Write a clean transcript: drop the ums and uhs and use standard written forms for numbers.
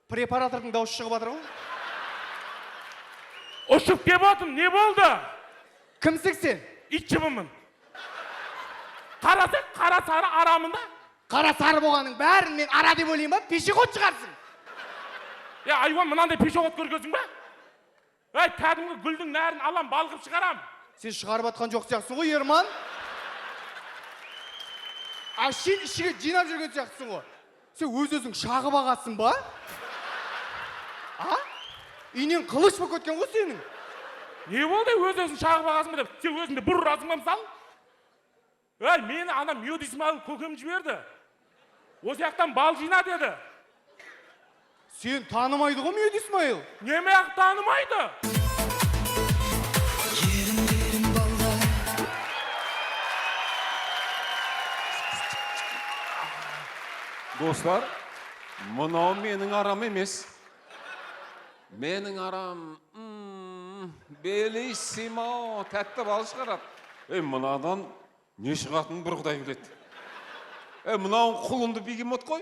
Препаратордың дауысы шығып жатыр ғой. Ұшып кеп отырмын, не болды? Кімсің сен? Итшімімін. Қарасаң, қара сары арамында. Қара сары болғаның бәрін мен ара деп ойлаймын ба? Пешеход шығарсың. Айуан, мынандай пешеход көргенсің ба? Кәдімгі гүлдің нәрін алам, балғып шығарам. Сен шығарып атқан жоқ сияқтысың ғой, Ерман. Сен ішіге жинап жүрген сияқтысың ғой. Сен өз-өзің шағып ағасың ба? Үйнен қылыш болып кеткен ғой сенің. Не болды өз-өзің шағып ағасың ба деп? Сен өзіңді бір ұрасың ба мысалы? Мені ана Мед Исмаил көкем жіберді. Осы яқтан бал жина деді. Сен танымайды ғой Мед Исмаил? Неме ақ танымайды? Достар, мынау менің арам емес. Менің арам, белиссимо, тәтті бал шығарады. Мынадан не шығатынын бір құдай біледі. Мынауын құлынды бегемот қой.